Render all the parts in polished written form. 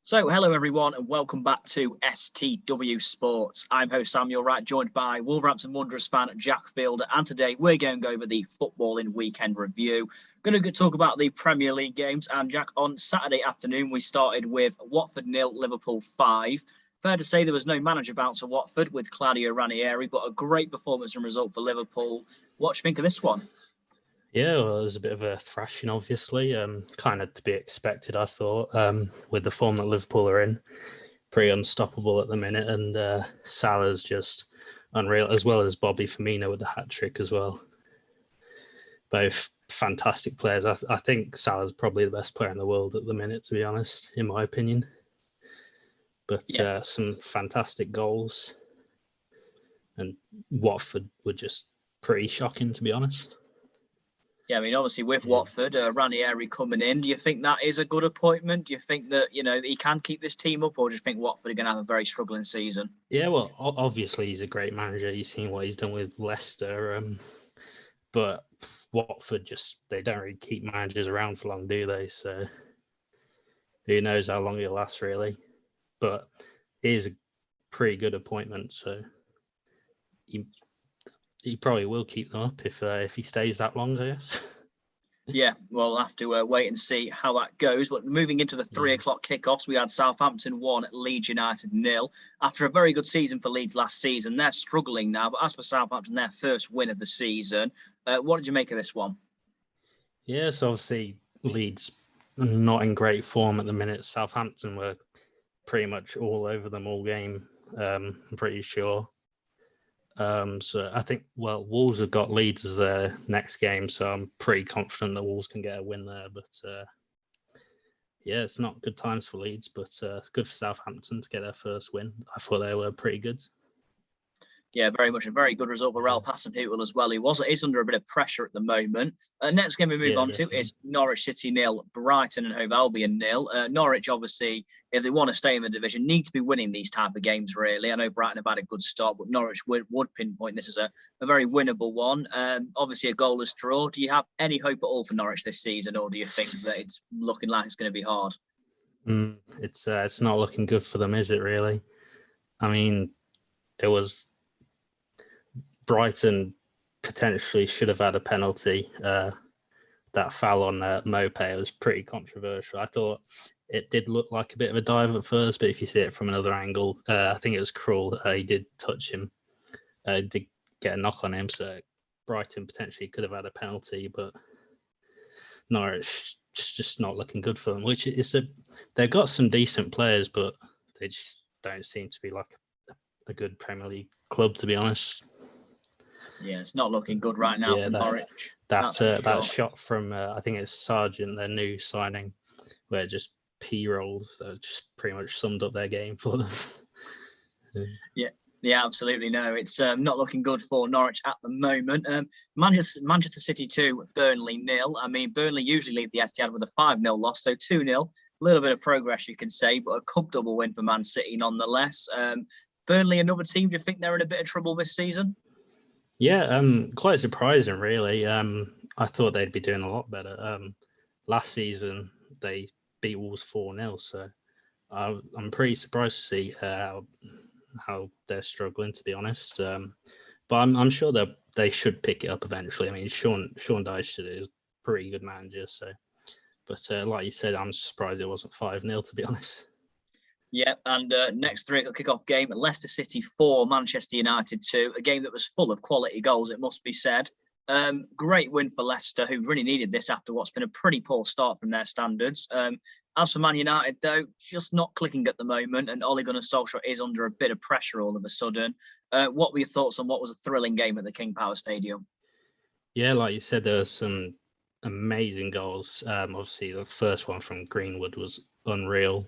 So, hello everyone, and welcome back to STW Sports. I'm host Samuel Wright, joined by Wolverhampton Wanderers fan Jack Fielder, and today we're going to go over the footballing weekend review. Going to talk about the Premier League games, and Jack, on Saturday afternoon we started with Watford 0, Liverpool 5. Fair to say there was no manager bounce for Watford with Claudio Ranieri, but a great performance and result for Liverpool. What do you think of this one? Yeah, well, it was a bit of a thrashing, obviously. Kind of to be expected, I thought, with the form that Liverpool are in. Pretty unstoppable at the minute, and Salah's just unreal, as well as Bobby Firmino with the hat-trick as well. Both fantastic players. I think Salah's probably the best player in the world at the minute, to be honest, in my opinion. But some fantastic goals. And Watford were just pretty shocking, to be honest. Yeah, I mean, obviously with Watford, Ranieri coming in, do you think that is a good appointment? Do you think that, he can keep this team up, or do you think Watford are going to have a very struggling season? Yeah, well, obviously he's a great manager. You've seen what he's done with Leicester. But Watford they don't really keep managers around for long, do they? So who knows how long he'll last, really. But he is a pretty good appointment, so he probably will keep them up if he stays that long, I guess. Yeah, we'll have to wait and see how that goes. But moving into the 3 o'clock kickoffs, we had Southampton 1, Leeds United 0. After a very good season for Leeds last season, they're struggling now. But as for Southampton, their first win of the season. What did you make of this one? Yes, obviously Leeds not in great form at the minute. Southampton were pretty much all over them all game, I'm pretty sure. So I think, Wolves have got Leeds as their next game, so I'm pretty confident that Wolves can get a win there. But it's not good times for Leeds, but it's good for Southampton to get their first win. I thought they were pretty good. Yeah, very much a very good result for Ralph Hasenhüttl as well. He is under a bit of pressure at the moment. Next game we move on to is Norwich City 0, Brighton and Hove Albion 0. Norwich, obviously, if they want to stay in the division, need to be winning these type of games, really. I know Brighton have had a good start, but Norwich would pinpoint this as a very winnable one. Obviously, a goalless draw. Do you have any hope at all for Norwich this season, or do you think that it's looking like it's going to be hard? It's not looking good for them, is it, really? I mean, it was... Brighton potentially should have had a penalty. That foul on Mopé was pretty controversial. I thought it did look like a bit of a dive at first, but if you see it from another angle, I think it was Krul. He did touch him, did get a knock on him, so Brighton potentially could have had a penalty, but Norwich just not looking good for them. Which is they've got some decent players, but they just don't seem to be like a good Premier League club, to be honest. Yeah, it's not looking good right now for Norwich. That shot from, I think it's Sargent, their new signing, where it just P-rolls, just pretty much summed up their game for them. Yeah, absolutely. No, it's not looking good for Norwich at the moment. Manchester City 2, Burnley 0. I mean, Burnley usually lead the Etihad with a 5-0 loss, so 2-0. A little bit of progress, you can say, but a cup double win for Man City nonetheless. Burnley, another team, do you think they're in a bit of trouble this season? Yeah, quite surprising, really. I thought they'd be doing a lot better. Last season, they beat Wolves 4-0, so I'm pretty surprised to see how they're struggling, to be honest. But I'm sure they should pick it up eventually. I mean, Sean Dyche is a pretty good manager, so. But like you said, I'm surprised it wasn't 5-0, to be honest. Yeah, and next 3 o'clock kickoff game, Leicester City 4, Manchester United 2, a game that was full of quality goals, it must be said. Great win for Leicester, who really needed this after what's been a pretty poor start from their standards. As for Man United, though, just not clicking at the moment, and Ole Gunnar Solskjaer is under a bit of pressure all of a sudden. What were your thoughts on what was a thrilling game at the King Power Stadium? Yeah, like you said, there were some amazing goals. Obviously, the first one from Greenwood was unreal.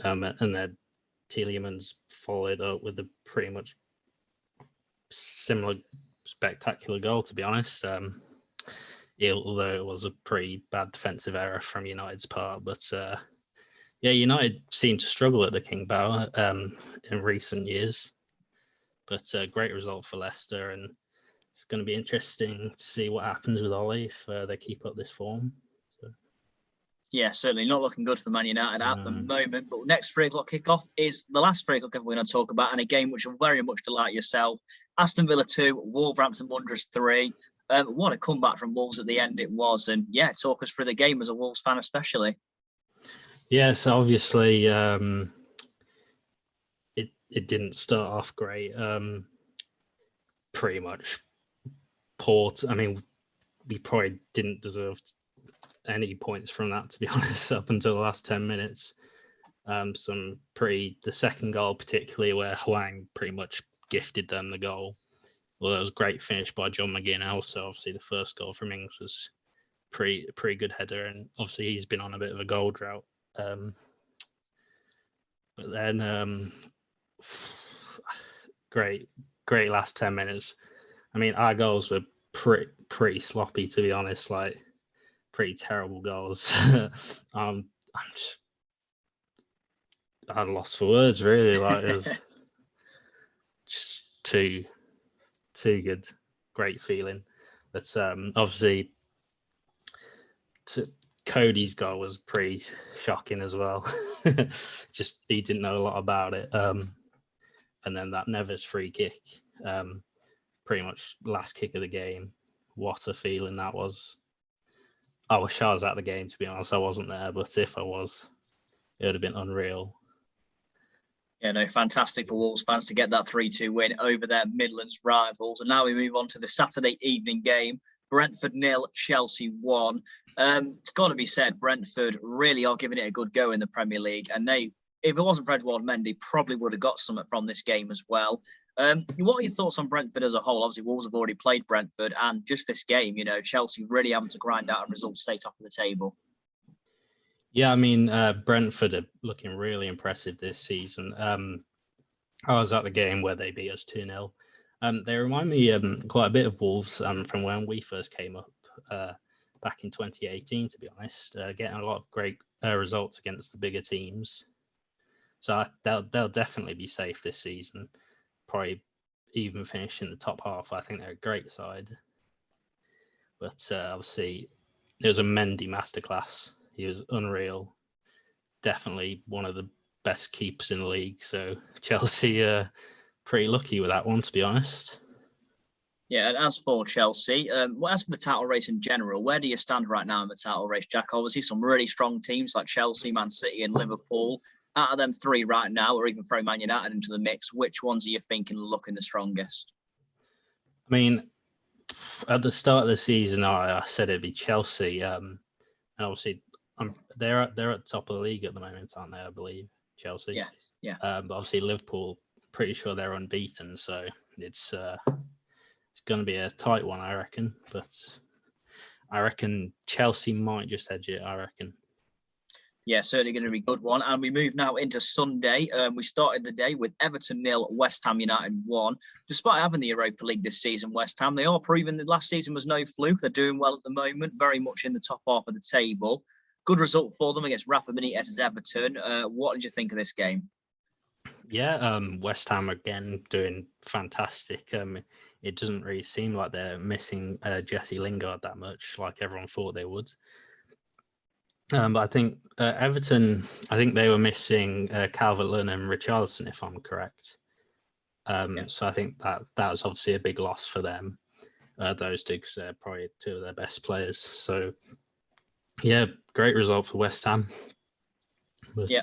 And then Tielemans followed up with a pretty much similar spectacular goal, to be honest. Although it was a pretty bad defensive error from United's part. But United seemed to struggle at the King Power in recent years. But a great result for Leicester, and it's going to be interesting to see what happens with Ole if they keep up this form. Yeah, certainly not looking good for Man United at the moment. But next 3 o'clock kickoff is the last 3 o'clock we're going to talk about, and a game which will very much delight yourself. Aston Villa 2, Wolverhampton Wanderers 3. What a comeback from Wolves at the end it was. And yeah, talk us through the game as a Wolves fan especially. Yeah, so obviously it didn't start off great. Pretty much poor. I mean, we probably didn't deserve any points from that, to be honest, up until the last 10 minutes. The second goal particularly, where Hwang pretty much gifted them the goal. Well, it was a great finish by John McGinn. Also, obviously, the first goal from Ings was pretty good header, and obviously he's been on a bit of a goal drought. But then, great last 10 minutes. I mean, our goals were pretty sloppy, to be honest. Like, pretty terrible goals. I'm lost for words, really. Like, it was just too good. Great feeling. But obviously, Cody's goal was pretty shocking as well. Just he didn't know a lot about it. And then that Neves free kick, pretty much last kick of the game. What a feeling that was. I wish I was at the game, to be honest. I wasn't there, but if I was, it would have been unreal. Yeah, no, fantastic for Wolves fans to get that 3-2 win over their Midlands rivals. And now we move on to the Saturday evening game. Brentford 0, Chelsea 1. It's got to be said, Brentford really are giving it a good go in the Premier League. And if it wasn't for Edouard Mendy, probably would have got something from this game as well. What are your thoughts on Brentford as a whole? Obviously, Wolves have already played Brentford, and just this game, Chelsea really having to grind out a result to stay top of the table. Yeah, I mean, Brentford are looking really impressive this season. I was at the game where they beat us 2-0. They remind me quite a bit of Wolves from when we first came up back in 2018, to be honest, getting a lot of great results against the bigger teams. So they'll definitely be safe this season, probably even finish in the top half. I think they're a great side. But obviously, it was a Mendy masterclass. He was unreal. Definitely one of the best keepers in the league. So Chelsea pretty lucky with that one, to be honest. Yeah, and as for Chelsea, as for the title race in general, where do you stand right now in the title race, Jack? Obviously, some really strong teams like Chelsea, Man City and Liverpool. Out of them 3 right now, or even throw Man United into the mix, which ones are you thinking looking the strongest? I mean, at the start of the season, I said it'd be Chelsea. And obviously, they're at the top of the league at the moment, aren't they? I believe Chelsea. Yeah. But obviously, Liverpool, pretty sure they're unbeaten, so it's going to be a tight one, I reckon. But I reckon Chelsea might just edge it. I reckon. Yeah, certainly going to be a good one. And we move now into Sunday. We started the day with Everton 0, West Ham United 1. Despite having the Europa League this season, West Ham, they are proving that last season was no fluke. They're doing well at the moment, very much in the top half of the table. Good result for them against Rafa Benitez's Everton. What did you think of this game? Yeah, West Ham again doing fantastic. It doesn't really seem like they're missing Jesse Lingard that much, like everyone thought they would. But I think Everton, I think they were missing Calvert-Lewin and Richarlison, if I'm correct. So I think that was obviously a big loss for them. Those two, because they're probably 2 of their best players. So yeah, great result for West Ham. But, yeah.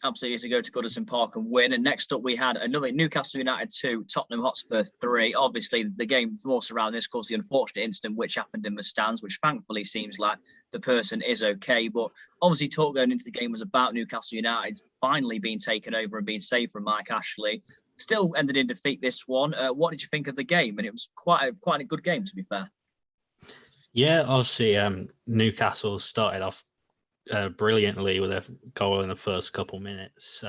Absolutely to go to Goodison Park and win. And next up, we had another Newcastle United 2, Tottenham Hotspur 3. Obviously, the game more surrounding this, of course, the unfortunate incident which happened in the stands, which thankfully seems like the person is okay. But obviously, talk going into the game was about Newcastle United finally being taken over and being saved from Mike Ashley. Still ended in defeat this one. What did you think of the game? And it was quite a good game, to be fair. Yeah, obviously, Newcastle started off brilliantly with a goal in the first couple minutes,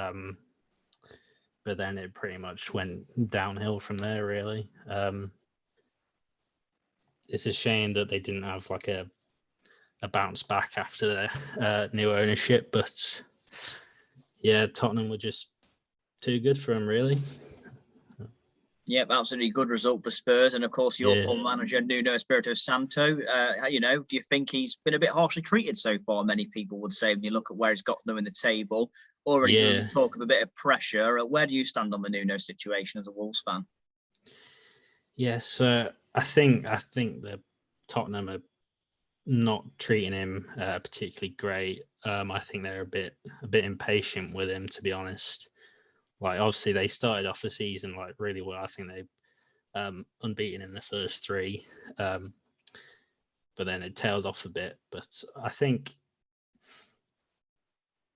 but then it pretty much went downhill from there, really. It's a shame that they didn't have like a bounce back after their new ownership, but yeah, Tottenham were just too good for them, really. Yep, absolutely good result for Spurs. And of course, your former manager, Nuno Espirito Santo, do you think he's been a bit harshly treated so far? Many people would say when you look at where he's got them in the table, already talk of a bit of pressure. Where do you stand on the Nuno situation as a Wolves fan? Yes, I think the Tottenham are not treating him particularly great. I think they're a bit impatient with him, to be honest. Like, obviously they started off the season like really well. I think they unbeaten in the first three, but then it tailed off a bit. But I think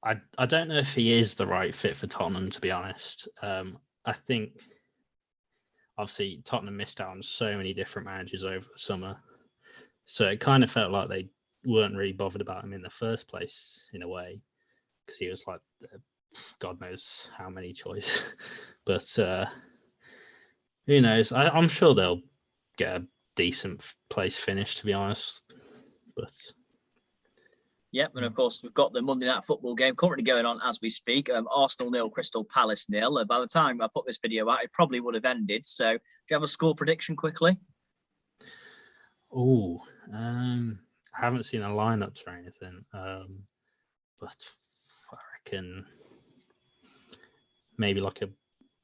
I don't know if he is the right fit for Tottenham, to be honest. I think obviously Tottenham missed out on so many different managers over the summer, so it kind of felt like they weren't really bothered about him in the first place in a way, because he was like God knows how many choice. But who knows? I'm sure they'll get a decent place finish, to be honest. But yep, and of course we've got the Monday Night Football game currently going on as we speak. Arsenal 0, Crystal Palace 0. By the time I put this video out, it probably would have ended. So, do you have a score prediction quickly? I haven't seen the lineups or anything, but I reckon maybe like a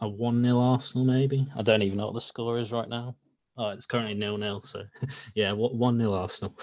1-0 Arsenal, maybe. I don't even know what the score is right now. Oh, it's currently 0-0, so yeah, 1-0 Arsenal.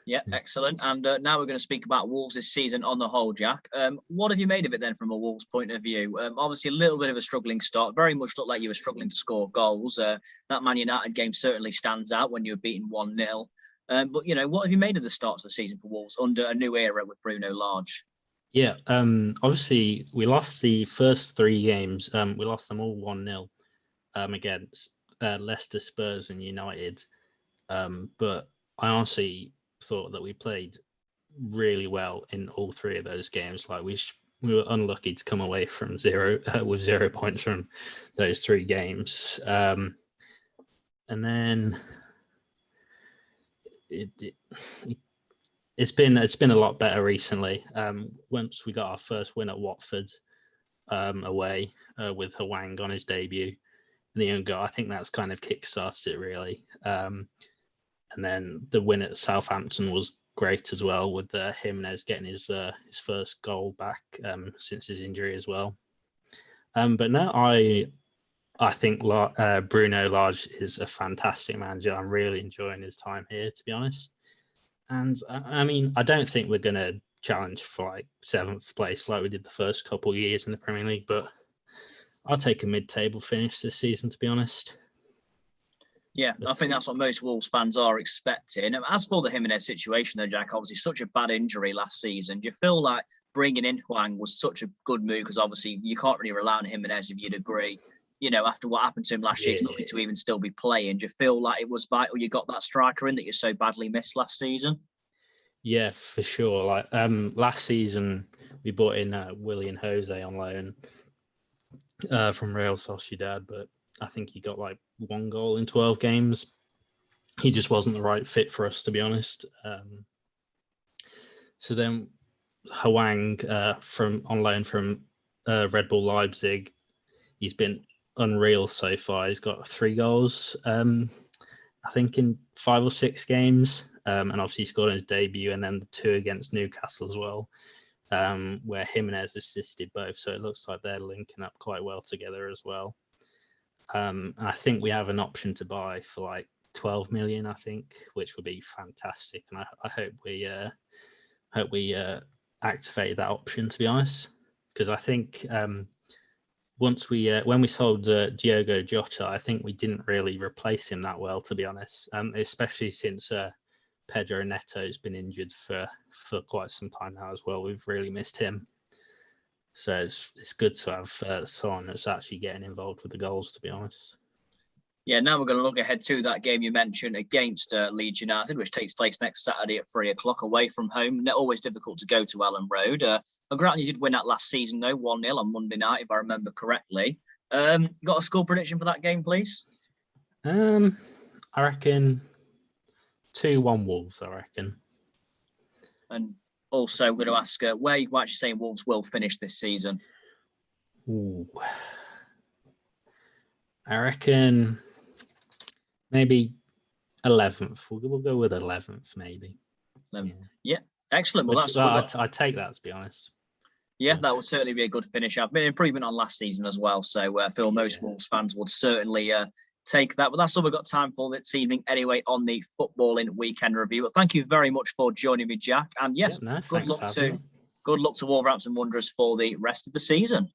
Yeah, excellent. And now we're going to speak about Wolves this season on the whole, Jack. What have you made of it then from a Wolves point of view? Obviously, a little bit of a struggling start. Very much looked like you were struggling to score goals. That Man United game certainly stands out when you were beaten 1-0. But, what have you made of the start of the season for Wolves under a new era with Bruno Lage? Yeah, obviously, we lost the first three games. We lost them all 1-0 against Leicester, Spurs and United. But I honestly thought that we played really well in all three of those games. Like we were unlucky to come away from with 0 points from those three games. And then it's been a lot better recently. Once we got our first win at Watford away with Hwang on his debut in the young goal, I think that's kind of kickstarted it really. And then the win at Southampton was great as well, with Jimenez getting his first goal back since his injury as well. But no, I think Bruno Lage is a fantastic manager. I'm really enjoying his time here, to be honest. And I mean, I don't think we're going to challenge for like 7th place like we did the first couple of years in the Premier League, but I'll take a mid-table finish this season, to be honest. Yeah, I think that's what most Wolves fans are expecting. As for the Jimenez situation, though, Jack, obviously such a bad injury last season. Do you feel like bringing in Hwang was such a good move? Because obviously you can't really rely on Jimenez, if you'd agree. After what happened to him last year, he's lucky to even still be playing. Do you feel like it was vital you got that striker in that you so badly missed last season? Yeah, for sure. Like last season, we brought in Willian Jose on loan from Real Sociedad, but I think he got like 1 goal in 12 games. He just wasn't the right fit for us, to be honest. So then Hwang on loan from Red Bull Leipzig, he's been unreal so far. He's got 3 goals, I think, in 5 or 6 games, and obviously he scored on his debut, and then the 2 against Newcastle as well, where Jimenez assisted both. So it looks like they're linking up quite well together as well. And I think we have an option to buy for like 12 million, I think, which would be fantastic. And I hope we activate that option, to be honest, because I think when we sold Diogo Jota, I think we didn't really replace him that well, to be honest, especially since Pedro Neto's been injured for quite some time now as well. We've really missed him. So it's good to have someone that's actually getting involved with the goals, to be honest. Yeah, now we're going to look ahead to that game you mentioned against Leeds United, which takes place next Saturday at 3:00 away from home. Always difficult to go to Ellen Road. Granted, you did win that last season, though, 1-0 on Monday night, if I remember correctly. Got a score prediction for that game, please? I reckon 2-1 Wolves, I reckon. And also, we're going to ask where you actually saying Wolves will finish this season. Ooh. I reckon maybe 11th. We'll go with 11th, maybe. Yeah, excellent. Well, I'd take that, to be honest. Yeah, that would certainly be a good finish. I've been an improvement on last season as well. So I feel most Wolves fans would certainly take that. But that's all we've got time for this evening anyway on the footballing weekend review. But thank you very much for joining me, Jack. And yes, good luck to Wolverhampton Wanderers for the rest of the season.